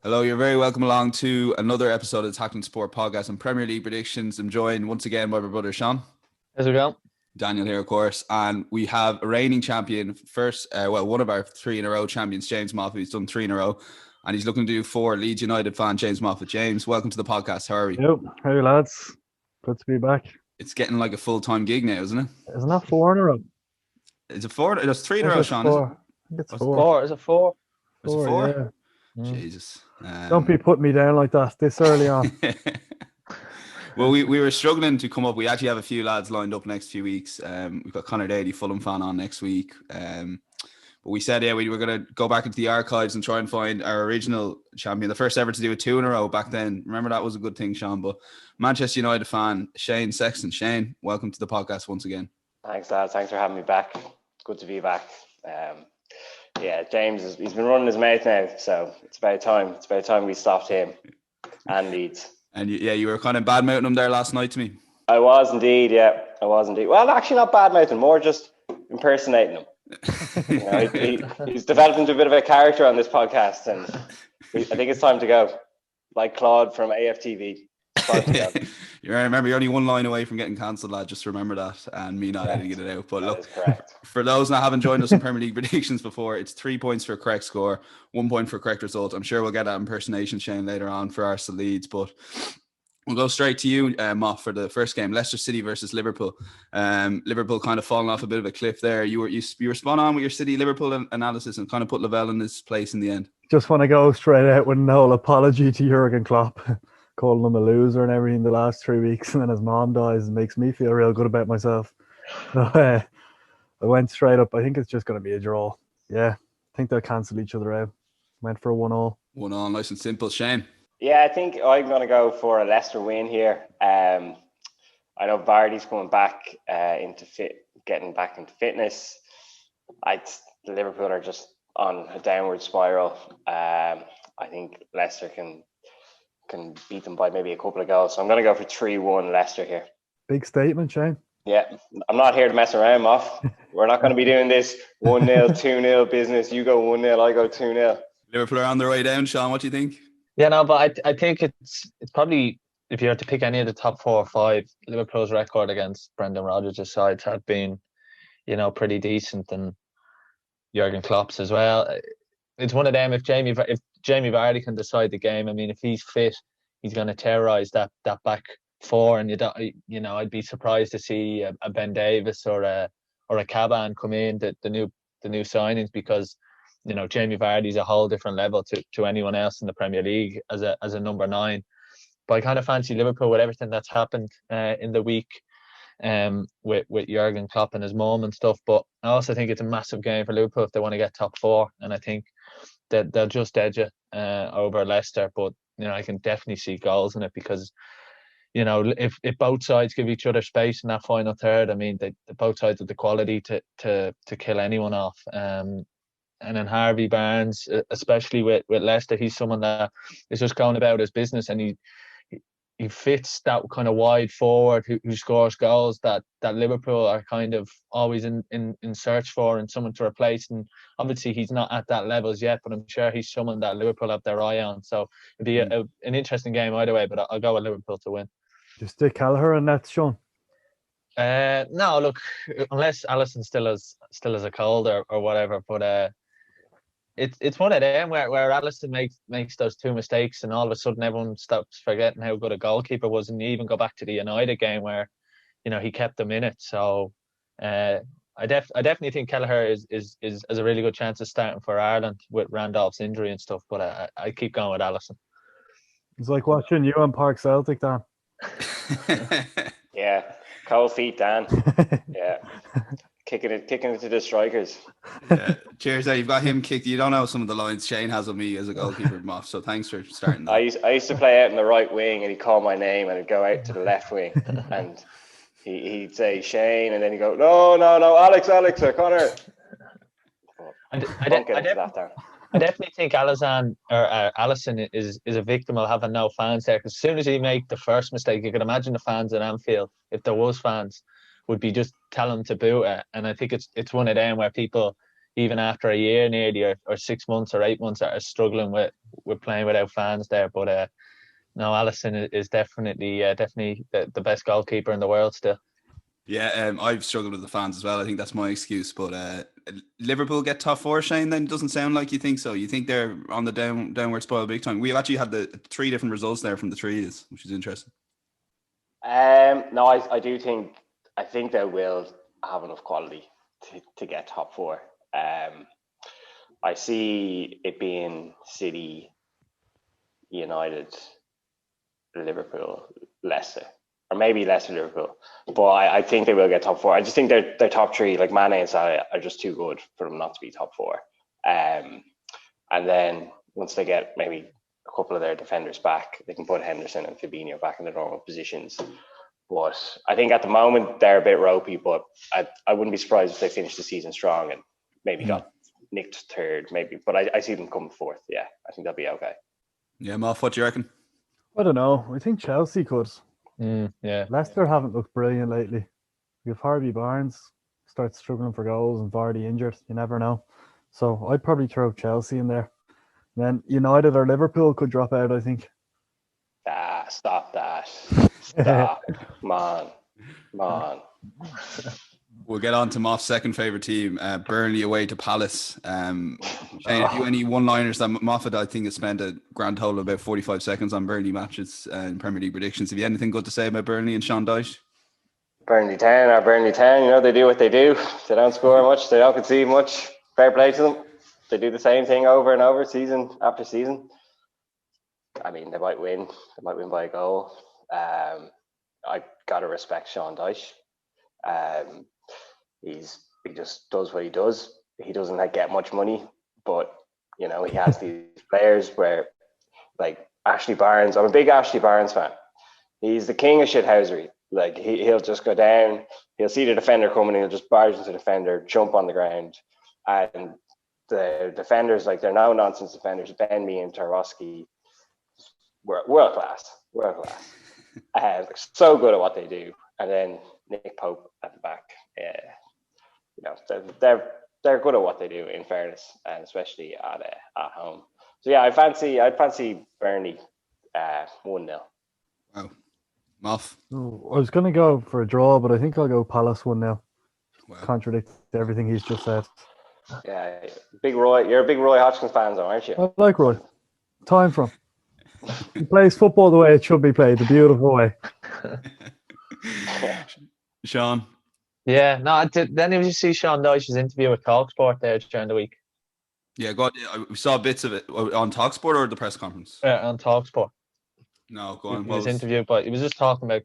Hello, you're very welcome along to another episode of the Tackling Sport podcast and Premier League predictions. I'm joined once again by my brother Sean. How's it going? Daniel here, of course, and we have a reigning champion, one of our three in a row champions, James Moffat. He's done three in a row, and he's looking to do four. Leeds United fan, James Moffat. James, welcome to the podcast. How are we? Yep. Hey lads, good to be back. It's getting like a full-time gig now, isn't it? Isn't that four in a row? It's a four. It's three in a I row, think it's Sean. four. Is it? I think it's What's it? four. Four? Is it four? Is it four? Yeah. Jesus. Don't be putting me down like that this early on. Well, we were struggling to come up. We actually have a few lads lined up next few weeks. We've got Connor Daly, Fulham fan, on next week. But we said, we were going to go back into the archives and try and find our original champion, the first ever to do a two in a row back then. Remember, that was a good thing, Sean. But Manchester United fan, Shane Sexton. Shane, welcome to the podcast once again. Thanks, lads. Thanks for having me back. Good to be back. James, he's been running his mouth now, so it's about time. It's about time we stopped him and Leeds. And you were kind of bad-mouthing him there last night to me. I was indeed. Well, actually not bad-mouthing, more just impersonating him. He's developed into a bit of a character on this podcast, and I think it's time to go. Like Claude from AFTV. You remember, you're only one line away from getting cancelled, lad. Just remember that, and me not editing it out. But look, for those that haven't joined us in Premier League predictions before, it's 3 points for a correct score, 1 point for a correct result. I'm sure we'll get that impersonation, Shane, later on for Arsenal Leeds, but we'll go straight to you, Moff, for the first game, Leicester City versus Liverpool. Liverpool kind of falling off a bit of a cliff there. You were spot on with your City Liverpool analysis and kind of put Lavelle in his place in the end. Just want to go straight out with no apology to Jurgen Klopp, calling him a loser and everything the last 3 weeks, and then his mom dies and makes me feel real good about myself. So, I went straight up. I think it's just going to be a draw. Yeah, I think they'll cancel each other out. Went for a 1-1. 1-1, nice and simple. Shane? Yeah, I think I'm going to go for a Leicester win here. I know Vardy's coming back getting back into fitness. The Liverpool are just on a downward spiral. I think Leicester can beat them by maybe a couple of goals. So I'm going to go for 3-1 Leicester here. Big statement, Shane. Yeah, I'm not here to mess around, Moff. We're not going to be doing this 1-0, 2-0 business. You go 1-0, I go 2-0. Liverpool are on their way down, Sean. What do you think? Yeah, no, but I think it's probably, if you had to pick any of the top 4 or 5, Liverpool's record against Brendan Rodgers' sides had been, pretty decent, and Jurgen Klopp's as well. It's one of them. If Jamie Vardy can decide the game, I mean, if he's fit, he's going to terrorise that back four. And I'd be surprised to see a Ben Davis or a Caban come in, the new signings, because Jamie Vardy's a whole different level to anyone else in the Premier League as a number 9. But I kind of fancy Liverpool with everything that's happened in the week. With Jurgen Klopp and his mum and stuff. But I also think it's a massive game for Liverpool if they want to get top 4, and I think that they'll just edge it over Leicester. But I can definitely see goals in it, because if both sides give each other space in that final third, I mean, they both sides have the quality to kill anyone off. And then Harvey Barnes, especially with Leicester, he's someone that is just going about his business, and he fits that kind of wide forward who scores goals that Liverpool are kind of always in search for, and someone to replace. And obviously he's not at that levels yet, but I'm sure he's someone that Liverpool have their eye on. So it'd be an interesting game either way, but I'll go with Liverpool to win. Just stick Callagher and that's Sean. No, look, unless Alisson still has a cold or whatever, but it's one of them where Alisson makes those 2 mistakes, and all of a sudden everyone stops forgetting how good a goalkeeper was. And you even go back to the United game where he kept them in it. So I definitely think Kelleher is has a really good chance of starting for Ireland with Randolph's injury and stuff. But I keep going with Alisson. It's like watching you on Park Celtic, Dan. Yeah, cold feet, Dan. Yeah. Kicking it to the strikers. Yeah. Cheers, you've got him kicked. You don't know some of the lines Shane has on me as a goalkeeper, Moff. So thanks for starting that. I used to play out in the right wing, and he'd call my name, and I'd go out to the left wing, and he'd say Shane, and then he'd go, no, Alex or Connor. I definitely think Alisson is a victim of having no fans there, because as soon as he make the first mistake, you can imagine the fans at Anfield, if there was fans, would be just telling him to boo it. And I think it's one of them where people, even after a year nearly, or 6 months or 8 months, are struggling with playing without fans there. But no, Alisson is definitely the best goalkeeper in the world still. Yeah, I've struggled with the fans as well. I think that's my excuse. But Liverpool get top 4, Shane, then? It doesn't sound like you think so. You think they're on the downward spiral big time. We've actually had the 3 different results there from the 3s, which is interesting. No, I think they will have enough quality to get top 4. I see it being City, United, Liverpool, Leicester, or maybe Leicester, Liverpool. But I think they will get top 4. I just think their top 3, like Mane and Salah, are just too good for them not to be top 4. And then once they get maybe a couple of their defenders back, they can put Henderson and Fabinho back in their normal positions. But I think at the moment they're a bit ropey, but I wouldn't be surprised if they finish the season strong and maybe got nicked 3rd, maybe. But I see them coming 4th. Yeah, I think they'll be okay. Yeah, Moff, what do you reckon? I don't know. I think Chelsea could. Yeah. Leicester haven't looked brilliant lately. If Harvey Barnes starts struggling for goals and Vardy injured, you never know. So I'd probably throw Chelsea in there. Then United or Liverpool could drop out, I think. Stop that. Stop. Come on. We'll get on to Moff's second favourite team, Burnley away to Palace. Shane, have you any one-liners that Moffat, I think, has spent a grand total of about 45 seconds on Burnley matches in Premier League predictions. Have you anything good to say about Burnley and Sean Dyche? Burnley 10, they do what they do. They don't score much. They don't concede much. Fair play to them. They do the same thing over and over, season after season. I mean, they might win. They might win by a goal. I got to respect Sean Dyche. He just does what he does. He doesn't get much money, but he has these players where, like Ashley Barnes. I'm a big Ashley Barnes fan. He's the king of shithousery. Like he'll just go down. He'll see the defender coming. He'll just barge into the defender, jump on the ground, and the defenders, like, they're no nonsense defenders. Ben Mee and Tarkowski, world class. So good at what they do. And then Nick Pope at the back. They're good at what they do, in fairness, and especially at home. So yeah, I'd fancy Burnley 1-0. Wow. Moff? I was going to go for a draw, but I think I'll go Palace 1-0. Wow. Contradict everything he's just said. Yeah, big Roy. You're a big Roy Hodgkins fan, though, aren't you? I like Roy. Time from. He plays football the way it should be played, the beautiful way. Sean? Yeah, no. Then did you see Sean Dyche's interview with TalkSport there during the week? Yeah, we saw bits of it on TalkSport or the press conference. On TalkSport. No, go on. He was interviewed, but he was just talking about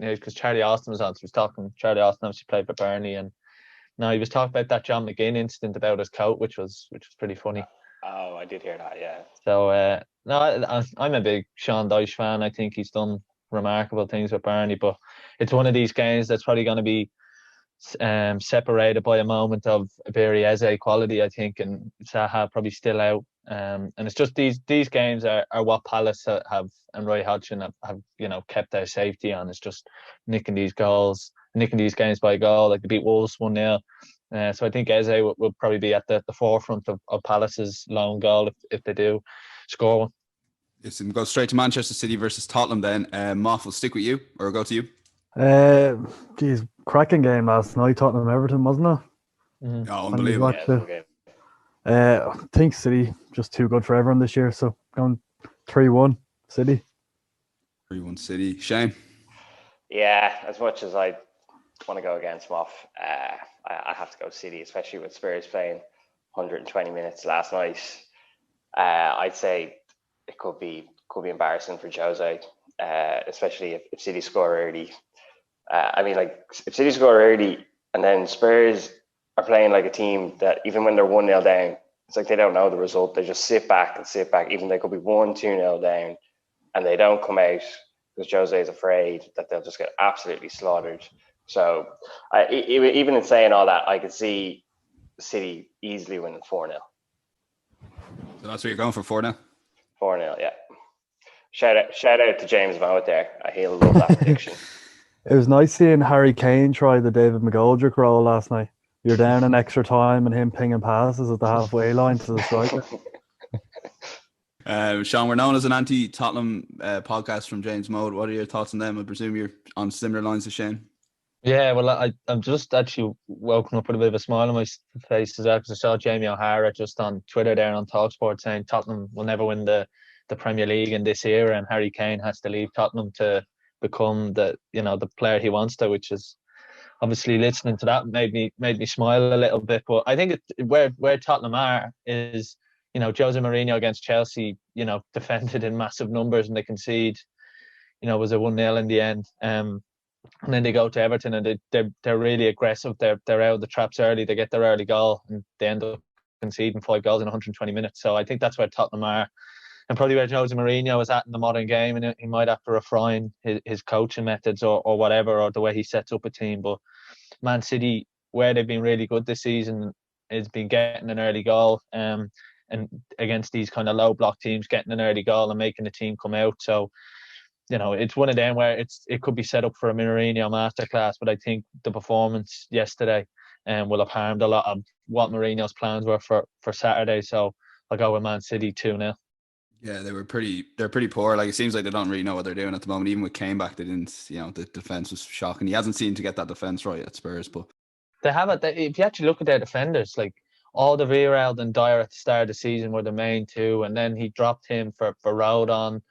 because Charlie Austin was on. So he was talking. Charlie Austin obviously played for Burnley, and he was talking about that John McGinn incident about his coat, which was pretty funny. Oh, I did hear that. Yeah. So I'm a big Sean Dyche fan. I think he's done remarkable things with Burnley, but it's one of these games that's probably going to be separated by a moment of Iberi Eze quality, I think, and Zaha probably still out. And it's just these games are what Palace have and Roy Hodgson have kept their safety on. It's just nicking these games by a goal, like they beat Wolves 1-0. So I think Eze will probably be at the forefront of Palace's lone goal if they do score one. Listen, we'll go straight to Manchester City versus Tottenham then. Moff, will stick with you or we'll go to you? Cracking game last night, Tottenham Everton, wasn't it? Mm-hmm. Oh, unbelievable. I think City just too good for everyone this year, so going 3-1 City. 3-1 City. Shane? Yeah, as much as I want to go against Moff, I have to go City, especially with Spurs playing 120 minutes last night. I'd say it could be embarrassing for Jose, especially if City score early. If City score early and then Spurs are playing like a team that even when they're 1-0 down, it's like they don't know the result. They just sit back. Even they could be 1-2-0 down and they don't come out because Jose is afraid that they'll just get absolutely slaughtered. So even in saying all that, I could see City easily winning 4-0. So that's what you're going for, 4-0? 4-0, yeah. Shout out to James Moffat there. He'll love that prediction. It was nice seeing Harry Kane try the David McGoldrick role last night. You're down in extra time and him pinging passes at the halfway line to the striker. Sean, we're known as an anti-Tottenham podcast from James Moffat. What are your thoughts on them? I presume you're on similar lines to Shane. Yeah, well, I'm just actually woken up with a bit of a smile on my face as well, because I saw Jamie O'Hara just on Twitter there on TalkSport saying Tottenham will never win the Premier League in this era, and Harry Kane has to leave Tottenham to become the player he wants to, which is obviously, listening to that made me smile a little bit. But I think where Tottenham are is, Jose Mourinho against Chelsea, defended in massive numbers and they concede, was a 1-0 in the end. And then they go to Everton and they're really aggressive. They're out of the traps early. They get their early goal and they end up conceding 5 goals in 120 minutes. So I think that's where Tottenham are, and probably where Jose Mourinho is at in the modern game. And he might have to refine his coaching methods or whatever, or the way he sets up a team. But Man City, where they've been really good this season, has been getting an early goal, and against these kind of low block teams, getting an early goal and making the team come out. So, it's one of them where it could be set up for a Mourinho masterclass, but I think the performance yesterday will have harmed a lot of what Mourinho's plans were for Saturday. So I'll go with Man City 2-0. Yeah, they're pretty poor. Like, it seems like they don't really know what they're doing at the moment. Even with Kane back, they didn't, the defence was shocking. He hasn't seemed to get that defence right at Spurs, but they have it. If you actually look at their defenders, like Alderweireld and Dyer at the start of the season were the main two, and then he dropped him for Rodon.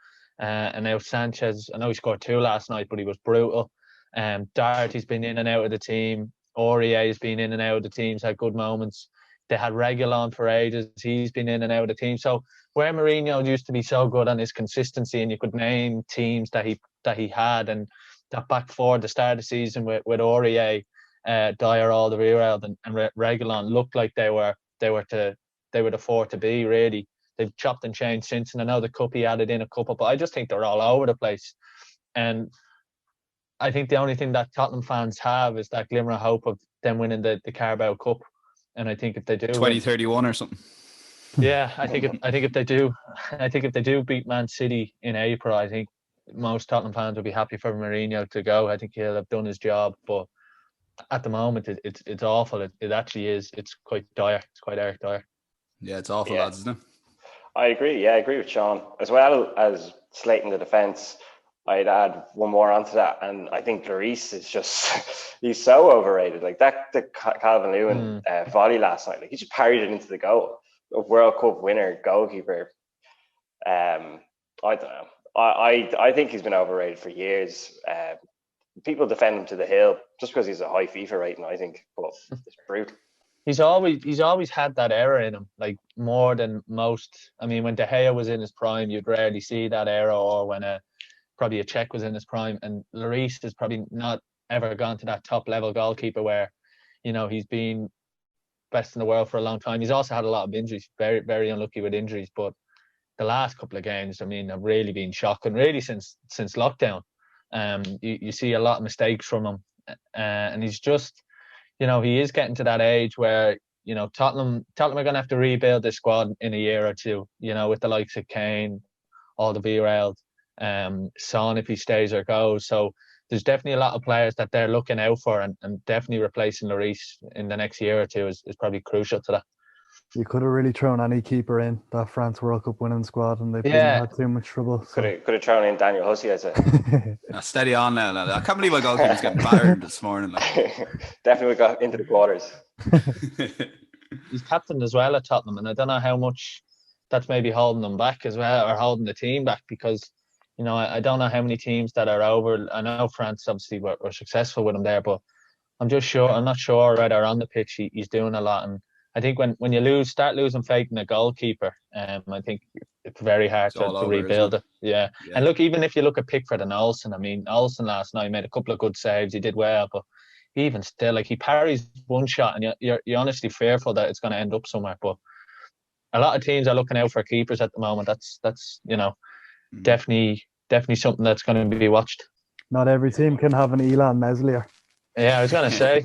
And now Sanchez, I know he scored 2 last night, but he was brutal. Doherty's been in and out of the team. Aurier's been in and out of the teams, had good moments. They had Reguilon for ages. He's been in and out of the team. So where Mourinho used to be so good on his consistency, and you could name teams that he had, and that back four at the start of the season with Aurier, Dyer, Alderweireld and Reguilon looked like they were the four to be, really. They've chopped and changed since, and I know the cup he added in a couple, but I just think they're all over the place. And I think the only thing that Tottenham fans have is that glimmer of hope of them winning the Carabao Cup. And I think if they do, 2031 or something. Yeah, I think if they do beat Man City in April, I think most Tottenham fans will be happy for Mourinho to go. I think he'll have done his job, but at the moment it's awful. It actually is. It's quite dire. It's quite dire. Yeah, it's awful, lads, isn't it? I agree. Yeah, I agree with Sean. As well as slating the defence, I'd add one more onto that, and I think Lloris is just—he's so overrated. Like the Calvin Lewin volley last night, like he just parried it into the goal. A World Cup winner, goalkeeper. I don't know. I think he's been overrated for years. People defend him to the hill just because he's a high FIFA rating, I think, but it's brutal. He's always had that error in him, like more than most. I mean, when De Gea was in his prime, you'd rarely see that error, or when probably a Czech was in his prime. And Lloris has probably not ever gone to that top level goalkeeper where, he's been best in the world for a long time. He's also had a lot of injuries, very, very unlucky with injuries. But the last couple of games, I mean, have really been shocking, really since lockdown. You see a lot of mistakes from him, and he's just, he is getting to that age where, Tottenham are going to have to rebuild this squad in a year or two, with the likes of Kane, Alderweireld, Son if he stays or goes. So there's definitely a lot of players that they're looking out for, and definitely replacing Lloris in the next year or two is probably crucial to that. You could have really thrown any keeper in that France World Cup winning squad, and they didn't have too much trouble. So. Could have thrown in Daniel Hussey, I'd say. Steady on now. I can't believe my goalkeeper's getting battered this morning. Definitely got into the quarters. He's captain as well at Tottenham, and I don't know how much that's maybe holding them back as well, or holding the team back, because I don't know how many teams that are over. I know France obviously were successful with him there, but I'm not sure whether on the pitch he's doing a lot. And I think when you start losing faith in a goalkeeper, I think it's very hard to rebuild it. Yeah. And look, even if you look at Pickford and Olsen, I mean, Olsen last night made a couple of good saves. He did well, but even still, like, he parries one shot, and you're honestly fearful that it's going to end up somewhere. But a lot of teams are looking out for keepers at the moment. That's definitely something that's going to be watched. Not every team can have an Elan Meslier. Yeah, I was going to say.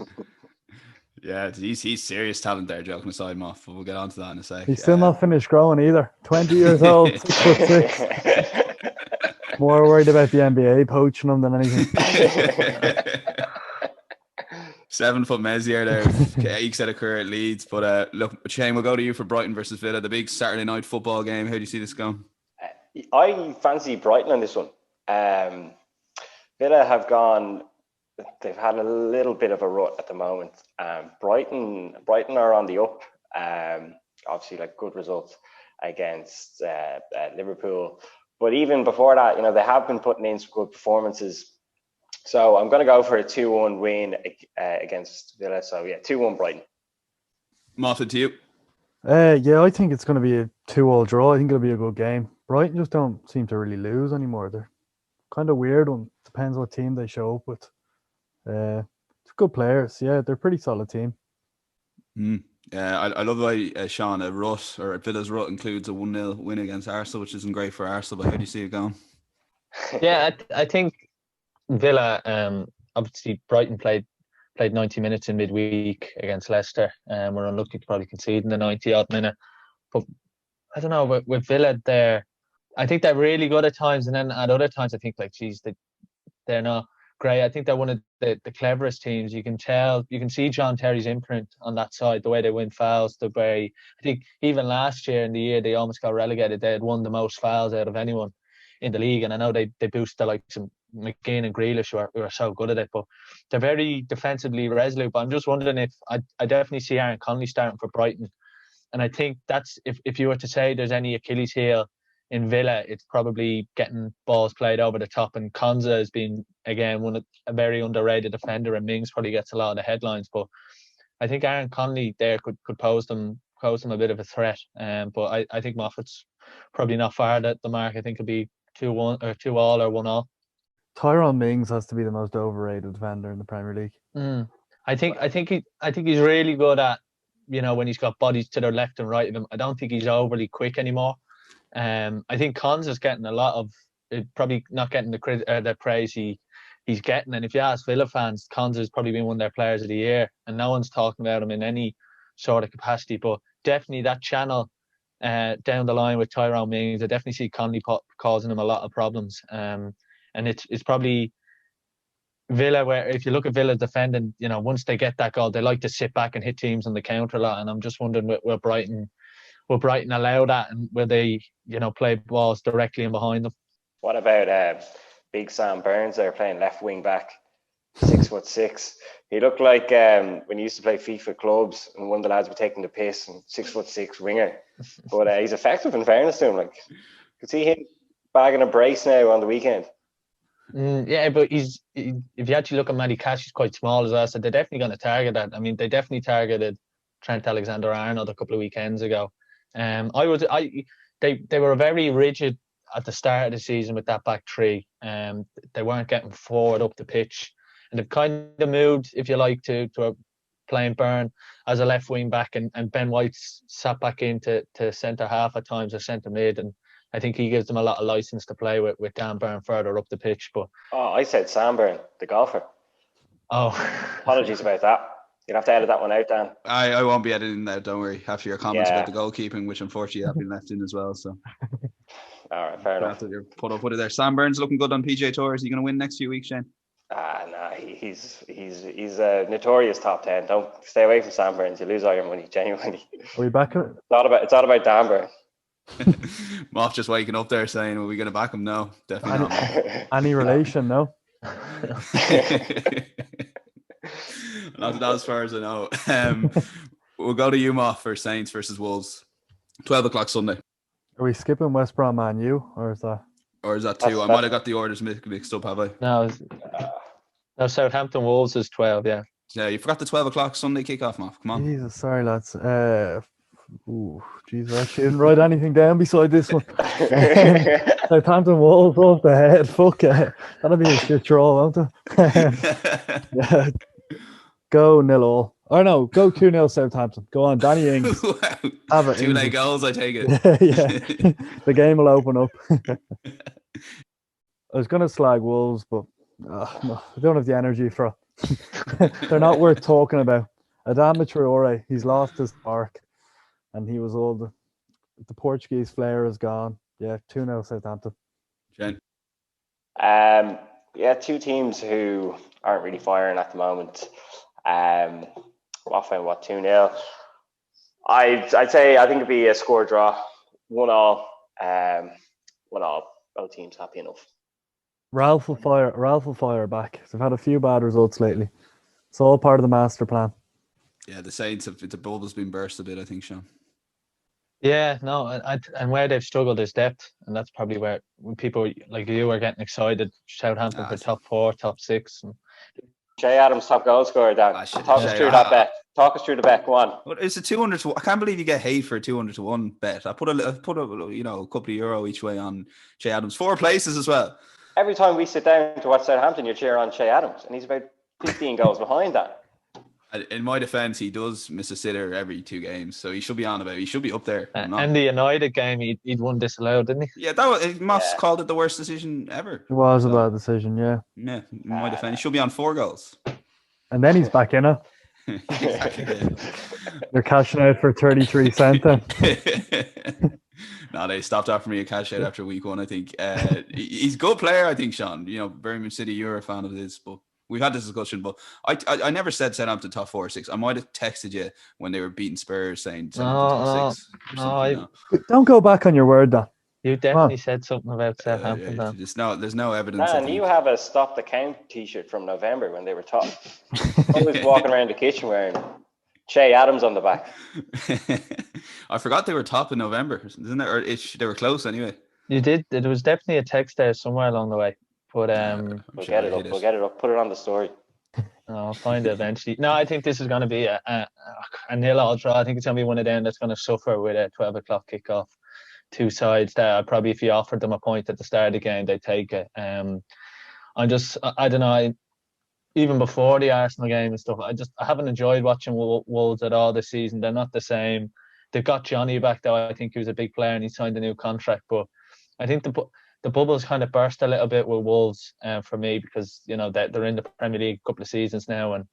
Yeah, he's serious talent there, joking aside, Moff, but we'll get on to that in a sec. He's still not finished growing either. 20 years old, 6'6". More worried about the NBA poaching him than anything. 7-foot Messier there. Ekes out a career at Leeds. But look, Shane, we'll go to you for Brighton versus Villa, the big Saturday night football game. How do you see this going? I fancy Brighton on this one. Villa have gone. They've had a little bit of a rut at the moment. Brighton are on the up. Obviously, like good results against Liverpool. But even before that, they have been putting in some good performances. So I'm going to go for a 2-1 win against Villa. So yeah, 2-1 Brighton. Moffat, to you. Yeah, I think it's going to be a 2-2 draw. I think it'll be a good game. Brighton just don't seem to really lose anymore. They're kind of weird one. Depends what team they show up with. Good players. Yeah, they're a pretty solid team. Yeah, I love the way Sean, Villa's rut includes a 1-0 win against Arsenal, which isn't great for Arsenal. But how do you see it going? Yeah, I think Villa. Obviously, Brighton played 90 minutes in midweek against Leicester, and we're unlucky to probably concede in the 90-odd minute. But I don't know, with Villa there, I think they're really good at times, and then at other times I think they're not great. I think they're one of the cleverest teams. You can see John Terry's imprint on that side, the way they win fouls, the way I think even last year in the year they almost got relegated. They had won the most fouls out of anyone in the league, and I know they boosted the likes of McGinn and Grealish who are so good at it, but they're very defensively resolute. But I'm just wondering if I definitely see Aaron Connolly starting for Brighton, and I think that's if you were to say there's any Achilles heel in Villa, it's probably getting balls played over the top. And Konza has been, again, a very underrated defender, and Mings probably gets a lot of the headlines. But I think Aaron Connolly there could pose them a bit of a threat. But I think Moffat's probably not far at the mark. I think it'll be 2-1 or 2-2 or 1-1. Tyrone Mings has to be the most overrated defender in the Premier League. I think he's really good at, when he's got bodies to the left and right of him. I don't think he's overly quick anymore. I think Konza's getting a lot of, probably not getting the praise he's getting. And if you ask Villa fans, Konza's probably been one of their players of the year, and no one's talking about him in any sort of capacity. But definitely that channel down the line with Tyrone Mings, I definitely see Connolly causing him a lot of problems. And it's probably Villa, where if you look at Villa defending, once they get that goal, they like to sit back and hit teams on the counter a lot. And I'm just wondering, will Brighton allow that, and will they, play balls directly in behind them? What about Big Sam Burns there playing left wing back, 6'6"? He looked like when he used to play FIFA clubs, and one of the lads were taking the piss, and 6'6" winger. But he's effective, in fairness to him. Like, could see him bagging a brace now on the weekend. Yeah, but if you actually look at Matty Cash, he's quite small as well, so they're definitely going to target that. I mean, they definitely targeted Trent Alexander-Arnold a couple of weekends ago. They were very rigid at the start of the season with that back three. They weren't getting forward up the pitch, and they've kind of moved, if you like, to playing Byrne as a left wing back, and Ben White's sat back into centre half at times, or centre mid, and I think he gives them a lot of license to play with Dan Byrne further up the pitch. But I said Sam Byrne, the golfer. Oh, apologies about that. You'll have to edit that one out, Dan. I won't be editing that, don't worry. After your comments about the goalkeeping, which unfortunately have been left in as well. So, all right, fair enough. Put up with it there. Sam Burns looking good on PJ Tour. Is he going to win next few weeks, Shane? Nah, he's a notorious top 10. Don't stay away from Sam Burns. You lose all your money, genuinely. Are we back? It's all about Dan Burn. Moff just waking up there saying, "Are we going to back him?" No, definitely not. Any relation? No. Not as far as I know. We'll go to you, Moff, for Saints versus Wolves, 12 o'clock Sunday. Are we skipping West Brom Man U, or is that two? I might have got the orders mixed up, have I? No, Southampton Wolves is 12. Yeah, you forgot the 12 o'clock Sunday kickoff, Moff. Come on. Jesus, sorry lads. Jesus, I actually didn't write anything down beside this one. Southampton Wolves off the head. Fuck it. That'll be a shit draw, won't it? Yeah. Go 0-0. Or no, go 2-0 Southampton. Go on, Danny Ings. Have it. 2 late goals, I take it. Yeah. The game will open up. I was going to slag Wolves, but no, I don't have the energy for it. They're not worth talking about. Adama Traore, he's lost his spark. And he was old. The Portuguese flair is gone. Yeah, 2-0 Southampton. Jen? Yeah, two teams who aren't really firing at the moment. Watford, 2-0. I'd say I think it'd be a score draw, 1-1. 1-1. Both teams happy enough. Ralph will fire back. They've had a few bad results lately. It's all part of the master plan. Yeah, the Saints have the bubble's been burst a bit, I think, Sean. Yeah, no, and where they've struggled is depth, and that's probably where when people like you are getting excited. Southampton for top 4, top 6. And Che Adams top goal scorer, Dan. Talk us through that bet. Talk us through the bet. Go on. It's a 200 to 1. I can't believe you get hate for a 200 to 1 bet. I put a couple of euro each way on Che Adams. 4 places as well. Every time we sit down to watch Southampton, you cheer on Che Adams, and he's about 15 goals behind that. In my defence, he does miss a sitter every 2 games, so he should be he should be up there. And the United game, he'd won disallowed, didn't he? Yeah, Moss called it the worst decision ever. It was a bad decision, yeah. Yeah, in my defence, he should be on 4 goals. And then he's back in it. Exactly. They're cashing out for 33 cents then. No, they stopped offering me a cash out after week 1, I think. He's a good player, I think, Sean. Birmingham City, you're a fan of his, but we've had this discussion. But I never said Southampton top 4 or 6. I might have texted you when they were beating Spurs saying top 6. Don't go back on your word, Dan. You definitely said something about Southampton. There's no evidence. Man, you have a Stop the Count t-shirt from November when they were top. Always walking around the kitchen wearing Che Adams on the back. I forgot they were top in November, isn't it? Or they were close anyway. You did. There was definitely a text there somewhere along the way. But we'll get it up. We'll get it up. Put it on the story. I'll find it eventually. No, I think this is going to be a 0-0 draw. I think it's going to be one of them that's going to suffer with a 12 o'clock kickoff. 2 sides there. Probably if you offered them a point at the start of the game, they'd take it. I don't know. Even before the Arsenal game and stuff, I haven't enjoyed watching Wolves at all this season. They're not the same. They've got Johnny back though. I think he was a big player and he signed a new contract. But I think the bubble's kind of burst a little bit with Wolves for me because they're in the Premier League a couple of seasons now, and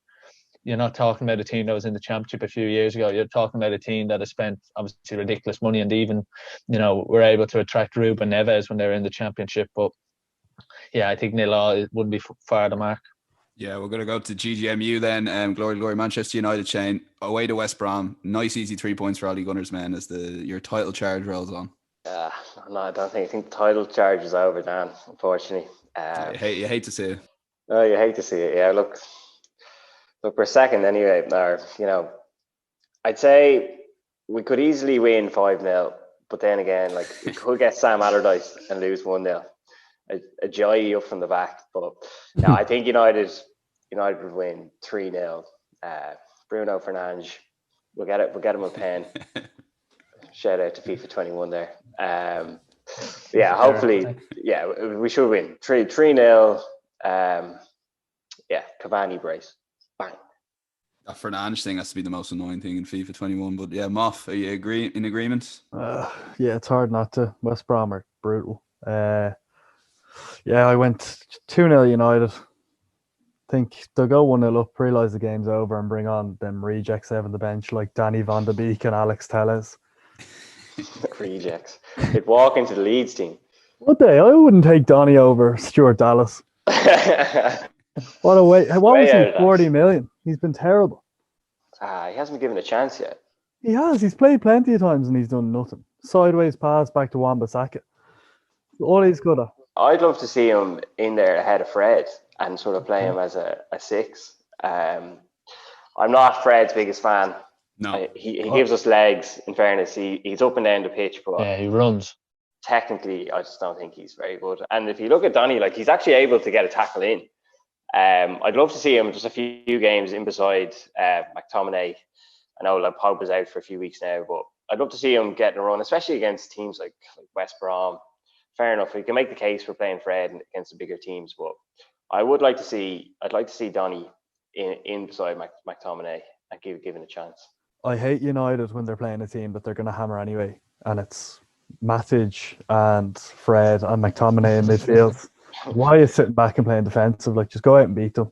you're not talking about a team that was in the Championship a few years ago. You're talking about a team that has spent obviously ridiculous money and even were able to attract Ruben Neves when they were in the Championship. But yeah, I think 0-0 wouldn't be far the mark. Yeah, we're going to go to GGMU then. Glory, Manchester United, Shane. Away to West Brom. Nice, easy 3 points for Ole Gunnar's men as your title charge rolls on. No, I don't think. I think the title charge is over, Dan, unfortunately. You hate to see it. Oh, you hate to see it. Yeah, look for a second anyway. I'd say we could easily win 5-0, but then again, we could get Sam Allardyce and lose 1-0. A joy up from the back, but no, I think United would win 3-0. Bruno Fernandes, we'll get him a pen. Shout out to FIFA 21 there. Yeah, hopefully, yeah, we should win 3-0. Yeah, Cavani brace, bang. That Fernandes thing has to be the most annoying thing in FIFA 21. But yeah, Moff, are you in agreement? Yeah, it's hard not to. West Brom are brutal. Yeah, I went 2-0 United. Think they'll go 1-0 up, realise the game's over, and bring on them rejects out on the bench like Danny Van de Beek and Alex Telles. Rejects. They'd walk into the Leeds team. Would they? I wouldn't take Donny over Stuart Dallas. What a way! What was he? 40 million. He's been terrible. He hasn't been given a chance yet. He has. He's played plenty of times and he's done nothing. Sideways pass back to Wan-Bissaka. All he's good at. I'd love to see him in there ahead of Fred and sort of play him as a 6. I'm not Fred's biggest fan. No, he gives us legs. In fairness, he's up and down the pitch, but yeah, he runs. Technically, I just don't think he's very good. And if you look at Donny, he's actually able to get a tackle in. I'd love to see him just a few games in beside McTominay. I know Pogba's out for a few weeks now, but I'd love to see him getting a run, especially against teams like West Brom. Fair enough, we can make the case for playing Fred against the bigger teams, but I'd like to see Donny in beside McTominay and given a chance. I hate United when they're playing a team that they're going to hammer anyway, and it's Matic and Fred and McTominay in midfield. Why are you sitting back and playing defensive? Just go out and beat them.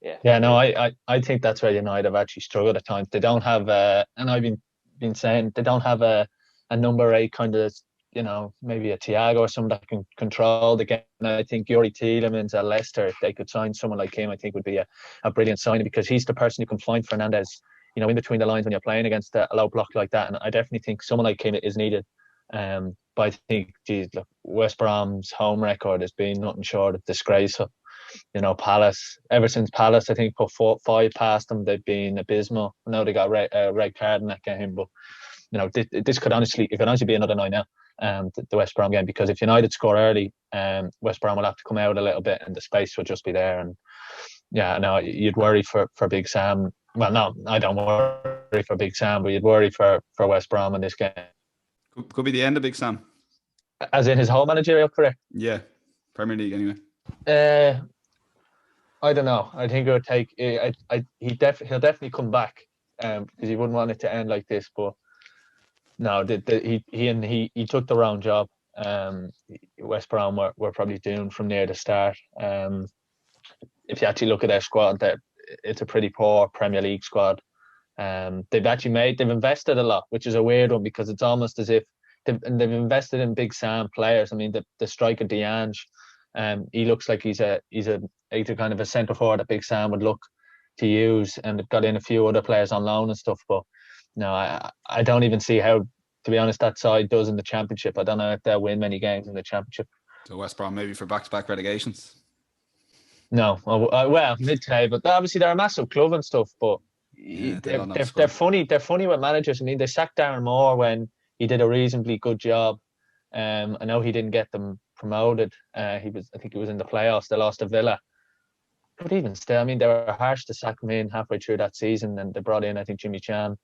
Yeah. No, I think that's where United have actually struggled at times. They don't have and I've been saying they don't have a number 8 kind of maybe a Thiago or someone that can control the game. And I think Yuri Tielemans at Leicester, if they could sign someone like him, I think would be a brilliant signing, because he's the person who can find Fernandes, in between the lines when you're playing against a low block like that. And I definitely think someone like him is needed. But I think, look, West Brom's home record has been nothing short of disgraceful. Palace, ever since Palace, I think, put 4-5 past them, they've been abysmal. I know they got a red card in that game, but this could honestly be another night now. The West Brom game, because if United score early, West Brom will have to come out a little bit, and the space will just be there. And you'd worry for Big Sam. Well, no, I don't worry for Big Sam, but you'd worry for West Brom in this game. Could be the end of Big Sam, as in his whole managerial career. Yeah, Premier League anyway. I don't know. I think it would take. He'll definitely come back, because he wouldn't want it to end like this. But no, he took the wrong job. West Brom were probably doomed from near the start. If you actually look at their squad, it's a pretty poor Premier League squad. They've invested a lot, which is a weird one, because it's almost as if they've invested in Big Sam players. I mean, the striker Diange, he looks like he's a kind of a centre forward that Big Sam would look to use, and they've got in a few other players on loan and stuff. But no, I don't even see how, to be honest, that side does in the Championship. I don't know if they'll win many games in the Championship. So West Brom maybe for back-to-back relegations? No, well, mid-table. Obviously, they're a massive club and stuff, but they're funny. They're funny with managers. I mean, they sacked Darren Moore when he did a reasonably good job. I know he didn't get them promoted. I think he was in the playoffs. They lost to Villa. But even still, I mean, they were harsh to sack him in halfway through that season, and they brought in, I think, Shan.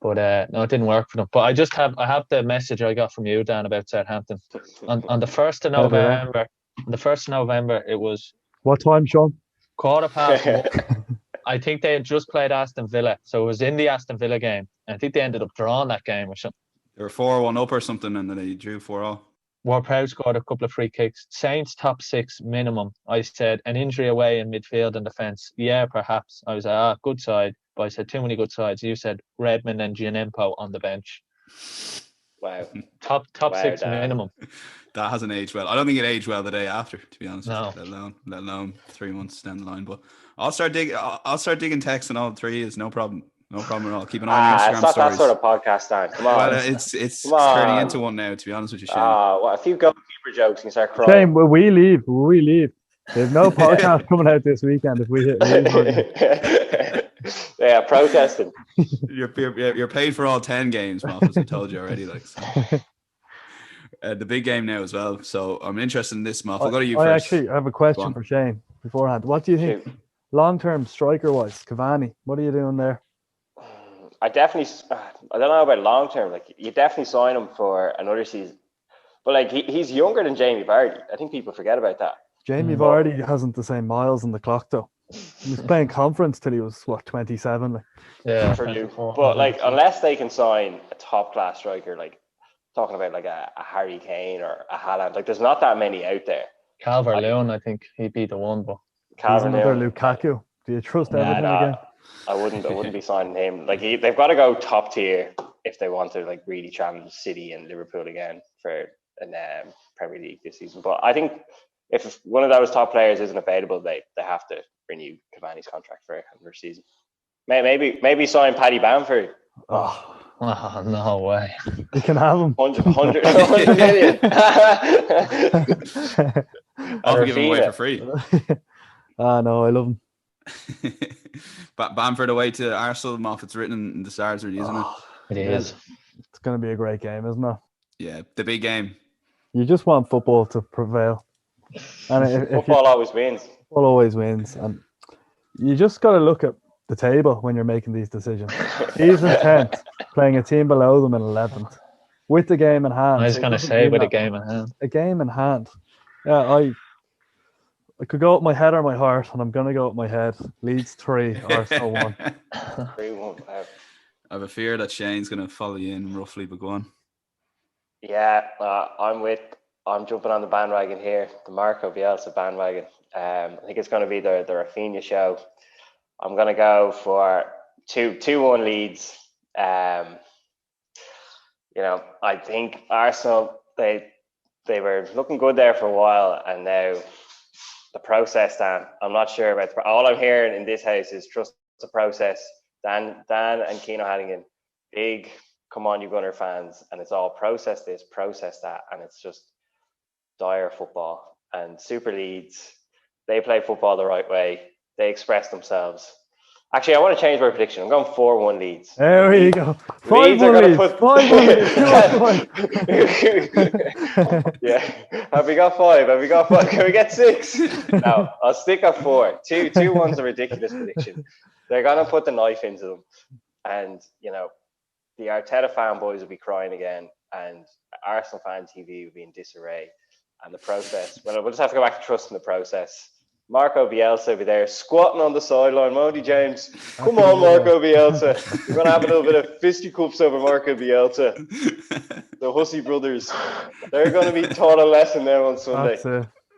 But no, it didn't work for them. But I have the message I got from you, Dan, about Southampton. On the 1st of November. On the 1st of November, it was. What time, Sean? 1:15. I think they had just played Aston Villa, so it was in the Aston Villa game. And I think they ended up drawing that game or something. They were 4-1 up or something, and then they drew 4-0. Ward-Prowse scored a couple of free kicks. Saints top 6 minimum. I said an injury away in midfield and defence. Yeah, perhaps. I was like, good side. But I said too many good sides. You said Redmond and Giannempo on the bench. Wow. Top 6 minimum. That hasn't aged well. I don't think it aged well the day after, to be honest. No. Let alone 3 months down the line. But I'll start digging text on all three. Is no problem. No problem at all. Keep an eye on your Instagram it's not stories. That sort of podcast, Dan. Come on. Well, it's turning into one now, to be honest with you, Shane. A few goalkeeper jokes and you start crying. Shane, will we leave? There's no podcast coming out this weekend if we hit leave. Yeah, protesting. You're paid for all 10 games, Moffat, as I told you already. So. The big game now as well. So I'm interested in this, Moff. I'll go to you first. I actually have a question for Shane beforehand. What do you think, long-term striker-wise, Cavani? What are you doing there? I don't know about long-term. Like, you definitely sign him for another season. But, like, he's younger than Jamie Vardy. I think people forget about that. Jamie Vardy hasn't the same miles on the clock, though. He was playing conference till he was, 27? Like. Yeah. But, like, unless they can sign a top-class striker, like, talking about, like, a Harry Kane or a Haaland, like, there's not that many out there. Calvert-Lewin, I think he'd be the one, but... He's another Lukaku. Do you trust Everton again? I wouldn't be signing him. Like, they've got to go top tier if they want to, like, really challenge City and Liverpool again for an Premier League this season. But I think if one of those top players isn't available, they have to renew Cavani's contract for another season. Maybe sign Paddy Bamford. Oh, no way! You can have him. 100 million. I'll give him away for free. No, I love him. But Bamford away to Arsenal, Moffat's written in the stars, really, isn't it? It is. It's going to be a great game, isn't it? Yeah, the big game. You just want football to prevail. And football always wins. Football always wins. And you just got to look at the table when you're making these decisions. He's in 10th, playing a team below them in 11th, with the game in hand. I was going to say with a game in hand. A game in hand. Yeah, I could go with my head or my heart, and I'm going to go with my head. Leeds 3, Arsenal 1. 3-1. I have a fear that Shane's going to follow you in roughly, but go on. Yeah, I'm jumping on the bandwagon here, the Marco Bielsa bandwagon. I think it's going to be the Rafinha show. I'm going to go for 2-1 Leeds. I think Arsenal, they were looking good there for a while, and now the process, Dan, I'm not sure about. All I'm hearing in this house is trust the process. Dan and Keno Hannigan, big come on you Gunner fans, and it's all process this, process that, and it's just dire football. And Super Leeds, they play football the right way. They express themselves. Actually, I want to change my prediction. I'm going 4-1 Leeds. There you go. 5-1 Leeds. Yeah. Have we got 5? Can we get 6? No, I'll stick at 4. 2-1's a ridiculous prediction. They're going to put the knife into them. And, the Arteta fanboys will be crying again. And Arsenal fan TV will be in disarray. And the process, we'll just have to go back to trust in the process. Marco Bielsa will be there squatting on the sideline. Won't he, James? Come on, Marco Bielsa. We're going to have a little bit of fisticuffs over Marco Bielsa. The Hussey brothers. They're going to be taught a lesson now on Sunday.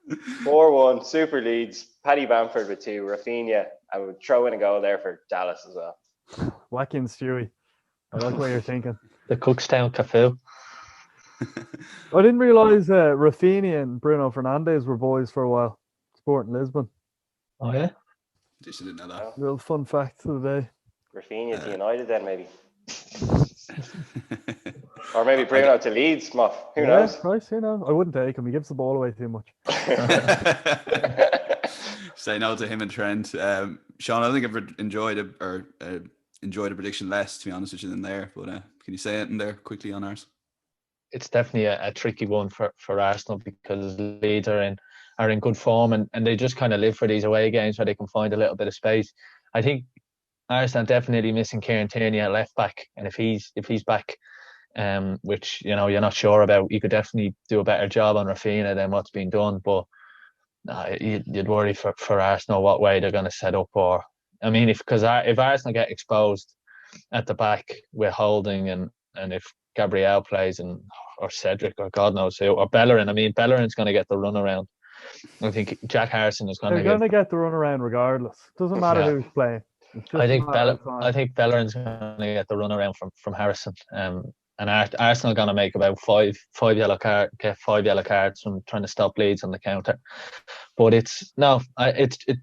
4-1, Super Leeds. Paddy Bamford with 2. Rafinha. I would throw in a goal there for Dallas as well. Whacking Stewie. I like what you're thinking. The Cookstown Cafu. I didn't realise Rafinha and Bruno Fernandes were boys for a while. Sporting Lisbon. Oh, yeah? Just didn't know that. Little fun fact of the day. Rafinha to United then, maybe. Or maybe Bruno to Leeds, Moff. Who knows? Christ, who knows? I wouldn't take him. He gives the ball away too much. Say no to him and Trent. Sean, I don't think I've ever enjoyed a prediction less, to be honest with you, than there. But can you say it in there quickly on ours? It's definitely a tricky one for Arsenal because Leeds are in good form and they just kind of live for these away games where they can find a little bit of space. I think Arsenal definitely missing Kieran Tierney at left back, and if he's back, which you're not sure about, you could definitely do a better job on Rafinha than what's been done. But you'd worry for Arsenal what way they're going to set up. Or I mean, if Arsenal get exposed at the back with Holding and if Gabriel plays or Cedric or God knows who, or Bellerin. I mean, Bellerin's going to get the run around. I think Jack Harrison is going to get the run around regardless. Doesn't matter who's playing. I think Bellerin's going to get the run around from Harrison. And Arsenal are going to make about five yellow cards from trying to stop Leeds on the counter. But it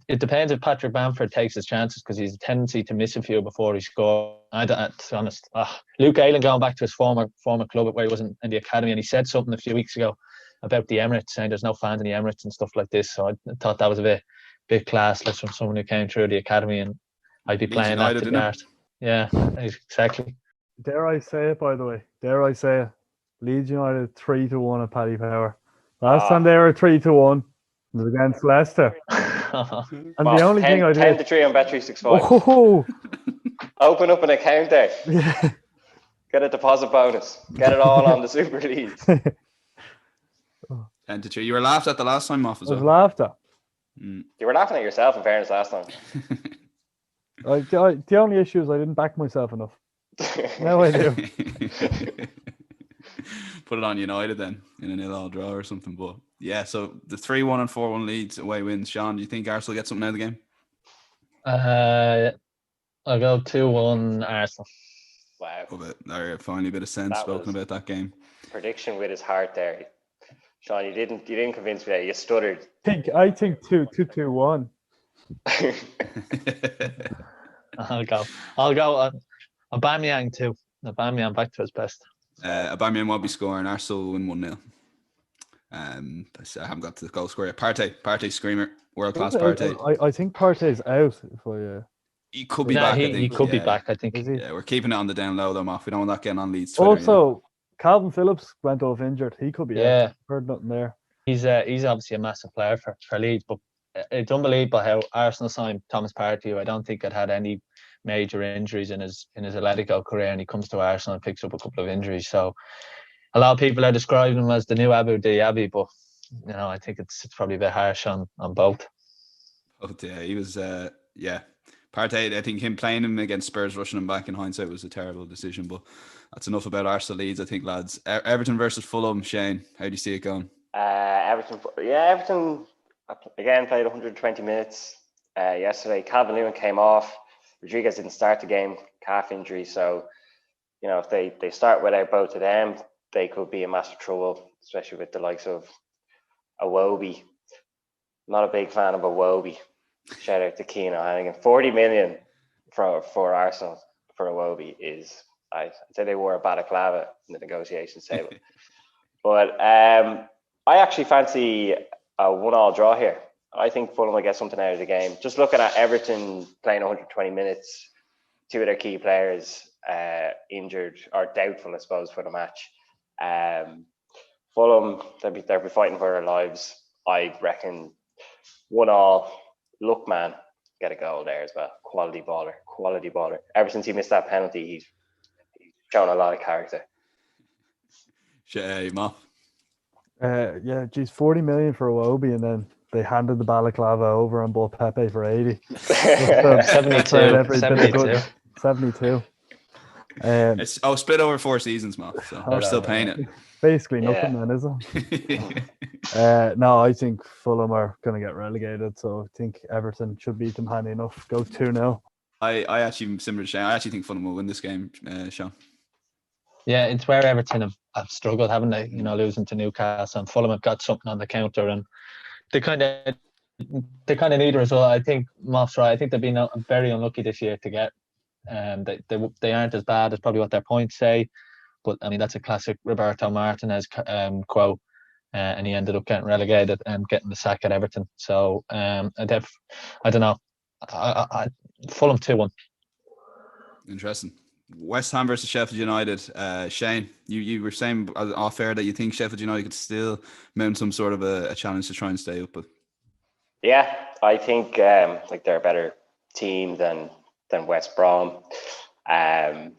depends if Patrick Bamford takes his chances, because he's a tendency to miss a few before he scores. To be honest, Luke Ayling going back to his former club where he was in the academy, and he said something a few weeks ago about the Emirates, saying there's no fans in the Emirates and stuff like this. So I thought that was a bit classless from someone who came through the academy, and I'd be playing that to the art. Yeah, exactly. Dare I say it, by the way? Leeds United 3-1 at Paddy Power. Last time they were 3-1 was against Leicester. And the only thing I did 10-3 on Bet365. Oh. Open up an account there. Yeah. Get a deposit bonus. Get it all on the Super Leagues. 10-3. You were laughed at the last time, Moff, as well. I was laughed at. You were laughing at yourself, in fairness, last time. The only issue is I didn't back myself enough. Now I do. Put it on United then in a 0-0 draw or something. But yeah, so the 3-1 and 4-1 Leeds away wins. Sean, do you think Arsenal get something out of the game? I'll go 2-1 Arsenal. Wow. There, finally a bit of sense spoken about that game. Prediction with his heart there. Sean, you didn't convince me there. You stuttered. I think 2-2-1. I'll go Aubameyang too. Aubameyang back to his best. Aubameyang won't be scoring. Arsenal win 1-0. I haven't got to the goal scorer. Partey screamer, world class Partey. I think Partey's out. He could be back. He could be back. I think. Yeah, we're keeping it on the down low though, Moff. We don't want that getting on Leeds Twitter. Also, Calvin Phillips went off injured. He could be out. Heard nothing there. He's obviously a massive player for Leeds, but it's unbelievable how Arsenal signed Thomas Partey, who I don't think had any major injuries in his Atletico career, and he comes to Arsenal and picks up a couple of injuries. So a lot of people are describing him as the new Abu Dhabi, but I think it's probably a bit harsh on both. Yeah, he was Partey, I think him playing him against Spurs, rushing him back in hindsight was a terrible decision, but that's enough about Arsenal Leeds, I think, lads. Everton versus Fulham. Shane, how do you see it going? Everton again played 120 minutes yesterday. Calvin-Lewin came off. Rodriguez didn't start the game, calf injury, so if they start without both of them, they could be in massive trouble, especially with the likes of Iwobi. Not a big fan of Iwobi. Shout out to Keane O'Hannigan. 40 million for Arsenal for Iwobi is, I'd say they wore a balaclava in the negotiations table. But I actually fancy a 1-1 draw here. I think Fulham will get something out of the game. Just looking at Everton playing 120 minutes, 2 of their key players injured or doubtful, I suppose, for the match. Fulham, they'll be fighting for their lives. I reckon 1-1. Lookman get a goal there as well. Quality baller. Ever since he missed that penalty, he's shown a lot of character. Moff. Yeah, geez, 40 million for Iwobi, and then they handed the balaclava over and bought Pepe for 80. 72. It's split over 4 seasons, Moff. So they're still paying it. Basically nothing then, is it? No, I think Fulham are going to get relegated, so I think Everton should beat them handy enough. Go 2-0. I actually, similar to Shane, I actually think Fulham will win this game, Sean. Yeah, it's where Everton have struggled, haven't they? Losing to Newcastle, and Fulham have got something on the counter, and they kind of need a result. I think Moff's right. I think they've been very unlucky this year to get. They aren't as bad as probably what their points say, but I mean that's a classic Roberto Martinez quote, and he ended up getting relegated and getting the sack at Everton. So I don't know. Fulham 2-1. Interesting. West Ham versus Sheffield United. Shane, you were saying off air that you think Sheffield United could still mount some sort of a challenge to try and stay up. But yeah, I think they're a better team than West Brom. If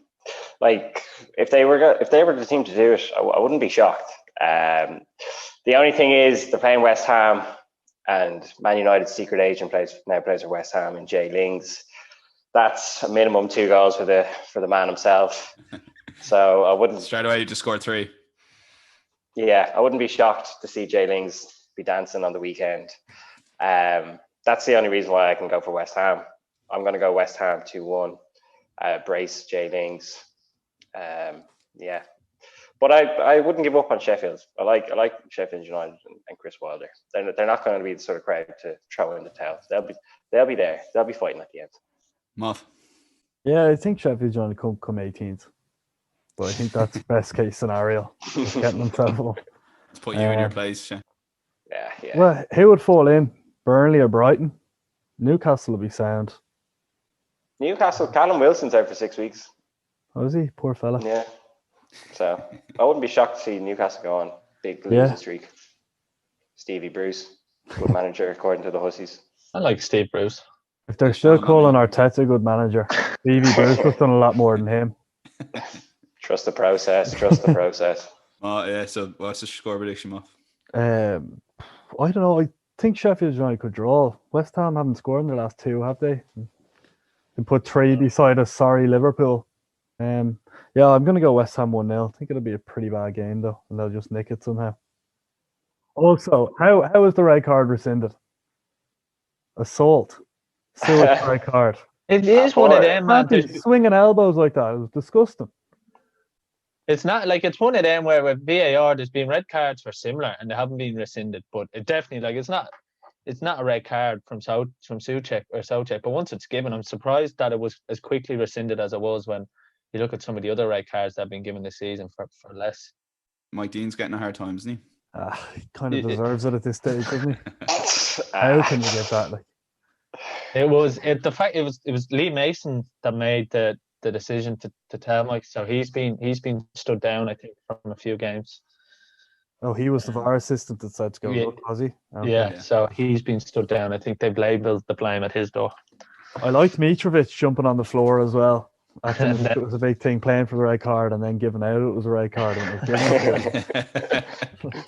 they were the team to do it, I wouldn't be shocked. The only thing is they're playing West Ham, and Man United's secret agent plays for West Ham, and Jay Lings. That's a minimum 2 goals for the man himself. So I wouldn't straight away you just scored 3. Yeah, I wouldn't be shocked to see Jay Lings be dancing on the weekend. That's the only reason why I can go for West Ham. I'm going to go West Ham 2-1. Brace Jay Lings. Yeah, but I wouldn't give up on Sheffield. I like Sheffield United and Chris Wilder. They're not going to be the sort of crowd to throw in the towel. They'll be there. They'll be fighting at the end. Moff. Yeah, I think Sheffield United come 18th, but I think that's best case scenario. Just getting themselves up. Let's put you in your place, Shane. Yeah. Well, who would fall in? Burnley or Brighton? Newcastle will be sound. Newcastle, Callum Wilson's out for 6 weeks. Oh, is he? Poor fella. Yeah. So I wouldn't be shocked to see Newcastle go on big losing streak. Stevie Bruce, good manager according to the Hussies. I like Steve Bruce. If they're still calling Arteta a good manager, Stevie Bruce has done a lot more than him. Trust the process. Oh yeah. So what's the score prediction, Moff? I don't know. I think Sheffield United could draw. West Ham haven't scored in their last 2, have they? They put 3 beside us. Sorry, Liverpool. Yeah, I'm going to go West Ham 1-0. I think it'll be a pretty bad game though, and they'll just nick it somehow. Also, how is the red card rescinded? Assault. Suicide red card. It is one of them, man. Swinging elbows like that. It was disgusting. It's not like it's one of them where with VAR there's been red cards for similar and they haven't been rescinded, but it definitely it's not a red card from Soucek, but once it's given, I'm surprised that it was as quickly rescinded as it was when you look at some of the other red cards that have been given this season for less. Mike Dean's getting a hard time, isn't he? He kind of deserves it at this stage, doesn't he? How can you get that? It was Lee Mason that made the decision to tell Mike. So he's been stood down, I think, from a few games. Oh, he was the VAR assistant that said to go look, was he? Okay. Yeah, so he's been stood down. I think they've labelled the blame at his door. I liked Mitrovic jumping on the floor as well. I think it was a big thing, playing for the red card and then giving out it was a red card. And it was given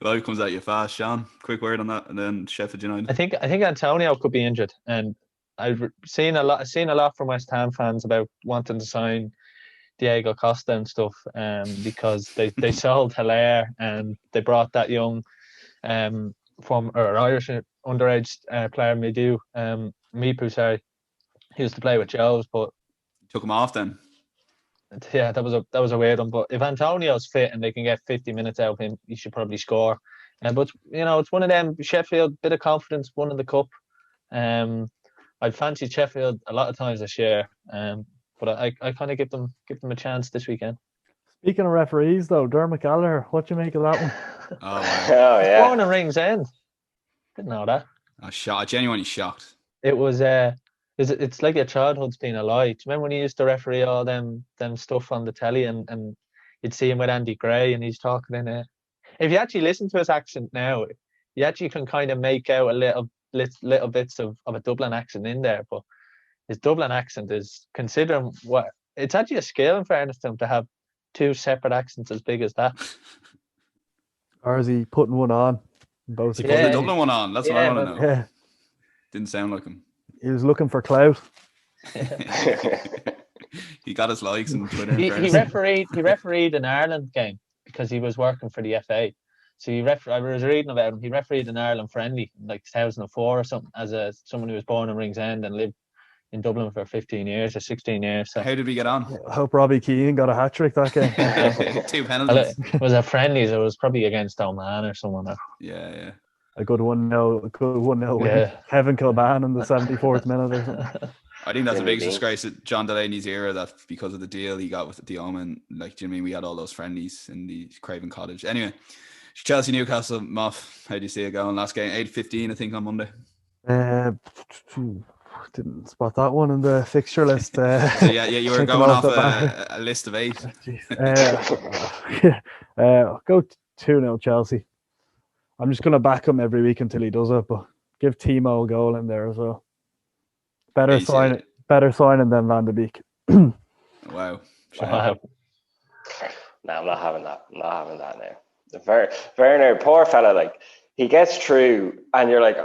Life comes at you fast, Sean. Quick word on that, and then Sheffield United. I think Antonio could be injured, and I've seen a lot from West Ham fans about wanting to sign Diego Costa and stuff, because they sold Hilaire and they brought that young Irish underage player Mipu, sorry. He used to play with Joe's, but took him off then. Yeah, that was a weird one. But if Antonio's fit and they can get 50 minutes out of him, he should probably score. But it's one of them. Sheffield, bit of confidence, won in the cup. I'd fancied Sheffield a lot of times this year. But I kind of give them a chance this weekend. Speaking of referees, though, Dermot Gallagher, what do you make of that one? Oh, wow. Oh yeah. Born in Ringsend. Didn't know that. I'm shocked. Genuinely shocked. It was it's like your childhood's been a lie. Do you remember when he used to referee all them stuff on the telly and you'd see him with Andy Gray and he's talking in it. If you actually listen to his accent now, you actually can kind of make out a little bits of a Dublin accent in there. But his Dublin accent is, considering what it's actually a skill in fairness to him to have two separate accents as big as that. Or is he putting one on? Both. He put the Dublin one on. That's what I want to know. Yeah. Didn't sound like him. He was looking for clout. He got his likes on Twitter. He refereed an Ireland game because he was working for the FA. So I was reading about him. He refereed an Ireland friendly in like 2004 or something as someone who was born in Ringsend and lived in Dublin for 15 years or 16 years. So. How did we get on? I hope Robbie Keane got a hat-trick that game. 2 penalties. It was a friendly, so it was probably against Oman or someone. Yeah. A good 1-0 win. Kevin Kilban in the 74th minute or something. I think that's the biggest disgrace at John Delaney's era, that because of the deal he got with the Omen, like, do you know what I mean? We had all those friendlies in the Craven Cottage. Anyway, Chelsea Newcastle, Moff, how do you see it going? Last game, 8:15, I think, on Monday. Didn't spot that one in the fixture list. So yeah, you were going off a list of 8. Go 2-0 Chelsea. I'm just going to back him every week until he does it, but give Timo a goal in there as well. Better signing than Van de Beek. Wow. No, I'm not having that. I'm not having that now. Werner, poor fella, like, he gets through and you're like,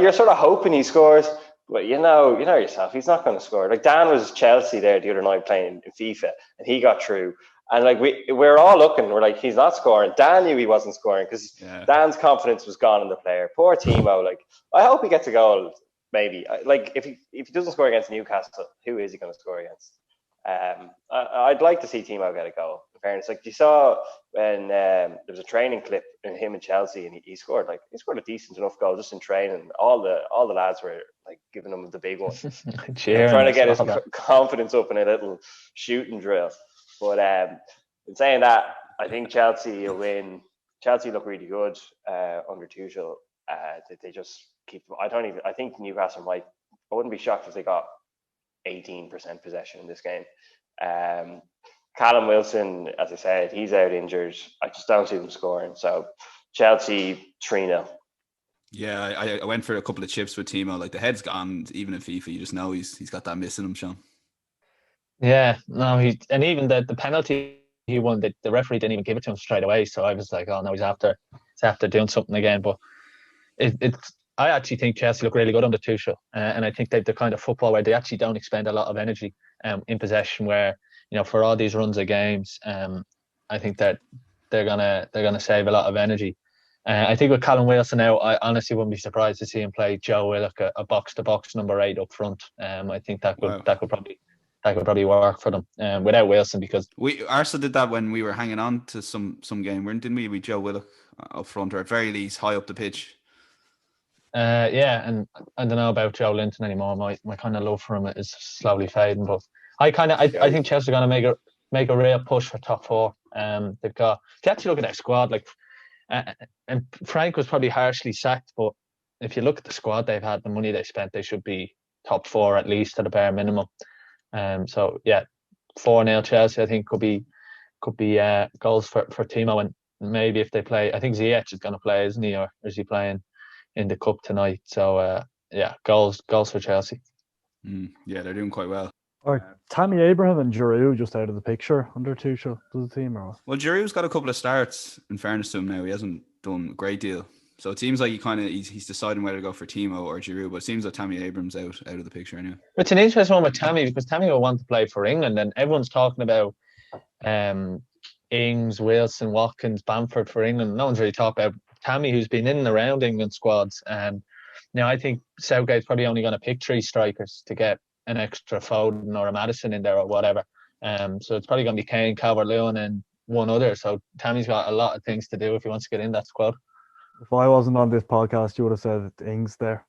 you're sort of hoping he scores, but you know yourself, he's not going to score. Like, Dan was Chelsea there the other night playing in FIFA and he got through. And like we're all looking, we're like, he's not scoring. Dan knew he wasn't scoring because Dan's confidence was gone in the player. Poor Timo. Like, I hope he gets a goal. Maybe, like, if he doesn't score against Newcastle, who is he going to score against? I'd like to see Timo get a goal. In fairness, like, you saw when there was a training clip in him and Chelsea, and he scored a decent enough goal just in training. All the lads were like giving him the big one, trying to get his confidence up in a little shooting drill. But in saying that, I think Chelsea will win. Chelsea look really good under Tuchel. They just keep. I think Newcastle might. I wouldn't be shocked if they got 18% possession in this game. Callum Wilson, as I said, he's out injured. I just don't see them scoring. So Chelsea 3-0. Yeah, I went for a couple of chips with Timo. Like, the head's gone. Even in FIFA, you just know he's got that missing him, Sean. Yeah, no, and even the penalty he won, the referee didn't even give it to him straight away. So I was like, oh no, he's after doing something again. But I actually think Chelsea look really good under Tuchel, and I think they've the kind of football where they actually don't expend a lot of energy in possession. Where, for all these runs of games, I think that they're gonna save a lot of energy. I think with Callum Wilson now, I honestly wouldn't be surprised to see him play Joe Willock, a box to box number 8 up front. I think that could probably work for them without Wilson, because Arsenal did that when we were hanging on to some game, didn't we? With Joe Willock up front, or at very least high up the pitch. And I don't know about Joe Linton anymore. My kind of love for him is slowly fading, but I think Chelsea are going to make a real push for top 4. They've got to actually look at their squad, like, and Frank was probably harshly sacked, but if you look at the squad they've had, the money they spent, they should be top 4 at least at a bare minimum. So yeah, 4-0 Chelsea I think could be goals for Timo, and maybe if they play, I think Ziyech is going to play, isn't he, or is he playing in the cup tonight? So goals for Chelsea. Yeah, they're doing quite well. Are Tammy Abraham and Giroud just out of the picture under Tuchel? Does the team, or what? Well, Giroud's got a couple of starts. In fairness to him, now he hasn't done a great deal. So it seems like he's deciding whether to go for Timo or Giroud, but it seems like Tammy Abraham's out of the picture anyway. It's an interesting one with Tammy, because Tammy will want to play for England, and everyone's talking about Ings, Wilson, Watkins, Bamford for England. No one's really talking about Tammy, who's been in and around England squads. Now I think Southgate's probably only going to pick 3 strikers to get an extra Foden or a Maddison in there or whatever. So it's probably going to be Kane, Calvert-Lewin, and one other. So Tammy's got a lot of things to do if he wants to get in that squad. If I wasn't on this podcast, you would have said Ings there.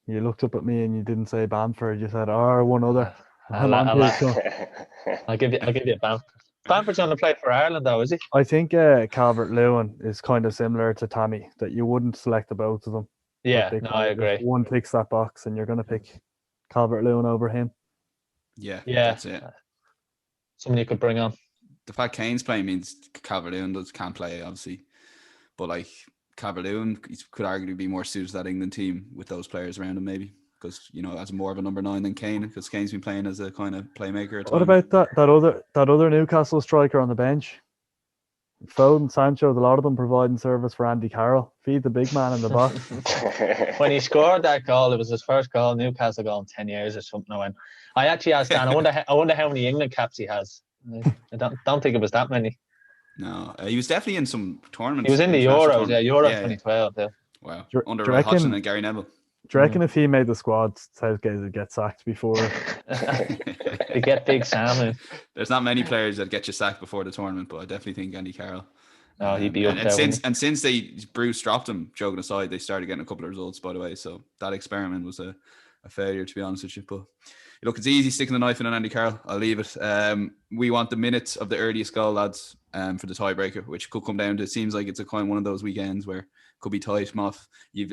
You looked up at me and you didn't say Bamford. You said, one other. I'll give you Bamford. Bamford's going to play for Ireland, though, is he? I think Calvert-Lewin is kind of similar to Tammy, that you wouldn't select the both of them. Yeah, no, I agree. One ticks that box, and you're going to pick Calvert-Lewin over him. Yeah, that's it. Someone you could bring on. The fact Kane's playing means Calvert-Lewin can't play, obviously. But like Calvert-Lewin could arguably be more suited to that England team with those players around him, maybe. Because, as more of a number 9 than Kane, because Kane's been playing as a kind of playmaker. What about that other Newcastle striker on the bench? Foden, Sancho, a lot of them providing service for Andy Carroll. Feed the big man in the box. When he scored that goal, it was his first goal, Newcastle goal in 10 years or something. I actually asked Dan, I wonder how many England caps he has. I don't think it was that many. No, he was definitely in some tournaments. He was in the Euros, Euro 2012. Yeah. Wow, under Roy Hodgson and Gary Neville. Do you reckon if he made the squad, Southgate would get sacked before? They get Big Sam in. There's not many players that get you sacked before the tournament, but I definitely think Andy Carroll. No, he'd be up there. And since Bruce dropped him, joking aside, they started getting a couple of results, by the way. So that experiment was a failure, to be honest with you. But look, it's easy sticking the knife in on Andy Carroll. I'll leave it. We want the minutes of the earliest goal, lads, for the tiebreaker, which could come down to, it seems like it's a kind of one of those weekends where could be tight, Moff.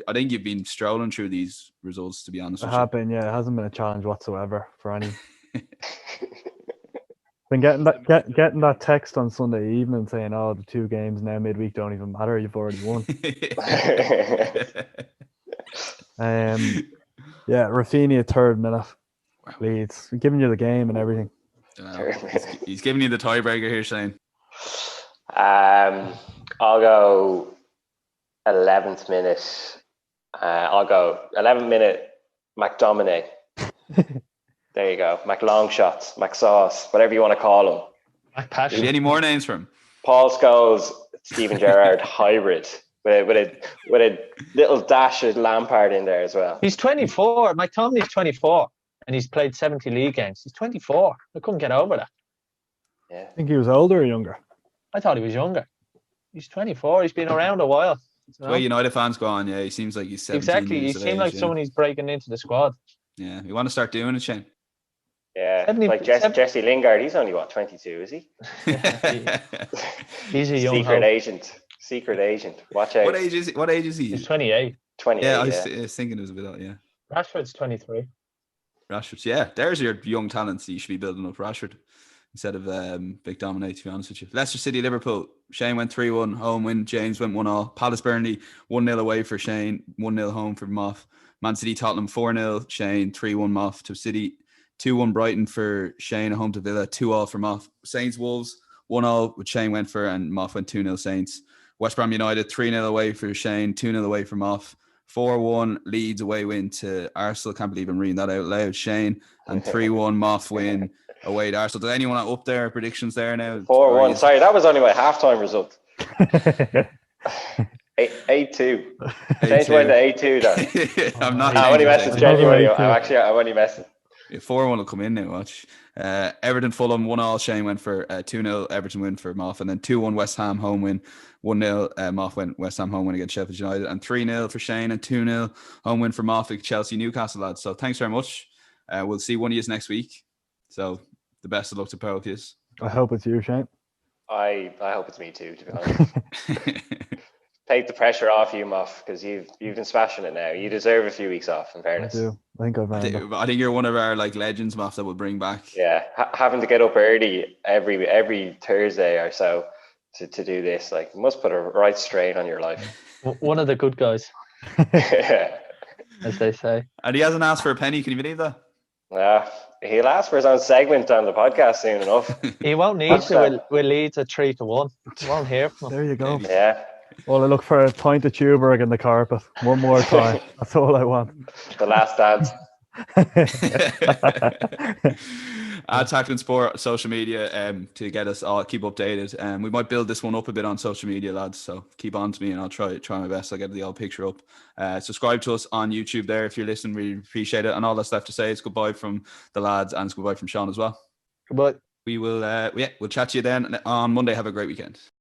I think you've been strolling through these results, to be honest. It hasn't been a challenge whatsoever for any. Been getting that text on Sunday evening saying, "Oh, the 2 games now midweek don't even matter. You've already won." Rafinha 3rd minute. Leeds, giving you the game and everything. He's giving you the tiebreaker here, Shane. I'll go 11th minute. I'll go 11th minute. McDominay. There you go. McLongshots, McSauce, whatever you want to call him. Any more names from him? Paul Scholes, Steven Gerrard hybrid with a little dash of Lampard in there as well. He's 24. McTominay's 24, and he's played 70 league games. He's 24. I couldn't get over that. Yeah. I think he was older or younger. I thought he was younger. He's 24. He's been around a while. Well, United fans go on. Yeah, he seems like he's 17 exactly. He seems like someone who's breaking into the squad. Yeah, we want to start doing it, Shane. Yeah, like Jesse Lingard, he's only 22, is he? He's a young secret agent. Watch out. What age is he? He's 28. 28. Yeah, I was thinking it was a bit. Yeah. Rashford's 23. Rashford's, yeah. There's your young talents. You should be building up Rashford instead of Big Dominate, to be honest with you. Leicester City, Liverpool. Shane went 3-1 home win. James went 1-1. Palace Burnley 1-0 away for Shane. 1-0 home for Moff. Man City Tottenham 4-0. Shane 3-1 Moff to City. 2-1 Brighton for Shane, home to Villa. 2-2 for Moff. Saints Wolves 1-0, which Shane went for, and Moff went 2-0 Saints. West Brom United 3-0 away for Shane, 2-0 away for Moff. 4-1 Leeds away win to Arsenal. Can't believe I'm reading that out loud, Shane. And 3-1 Moff win away to Arsenal. Does anyone up there predictions there now? 4-1. Sorry, that was only my halftime result. 8-2. Change mine to 8-2 though. I'm not. I'm only messing. Genuinely, I'm only messing. 4-1 will come in now, watch. Everton Fulham 1-1. Shane went for 2-0 Everton win for Moff, and then 2-1 West Ham home win. 1-0 Moff went West Ham home win against Sheffield United, and 3-0 for Shane, and 2-0 home win for Moff against Chelsea Newcastle, lads. So thanks very much. We'll see one of you next week. So the best of luck to both of you. I hope it's you, Shane. I hope it's me too, to be honest. Take the pressure off you, Moff, because you've been smashing it now. You deserve a few weeks off, in fairness. I do. I think you're one of our legends, Moff, that will bring back. Yeah, having to get up early every Thursday or so to do this, must put a right strain on your life. One of the good guys, as they say. And he hasn't asked for a penny. Can you believe that? Yeah, he'll ask for his own segment on the podcast soon enough. He won't need to. We'll lead to 3-1. You won't hear from him. There you go. Yeah. Well, I look for a pint of Tuborg in the carpet one more time. That's all I want. The last dance. At Tackling Sport social media to get us all keep updated. We might build this one up a bit on social media, lads. So keep on to me, and I'll try my best. I'll get the old picture up. Subscribe to us on YouTube there if you're listening. We appreciate it. And all that's left to say is goodbye from the lads, and it's goodbye from Sean as well. Goodbye. We will, we'll chat to you then on Monday. Have a great weekend.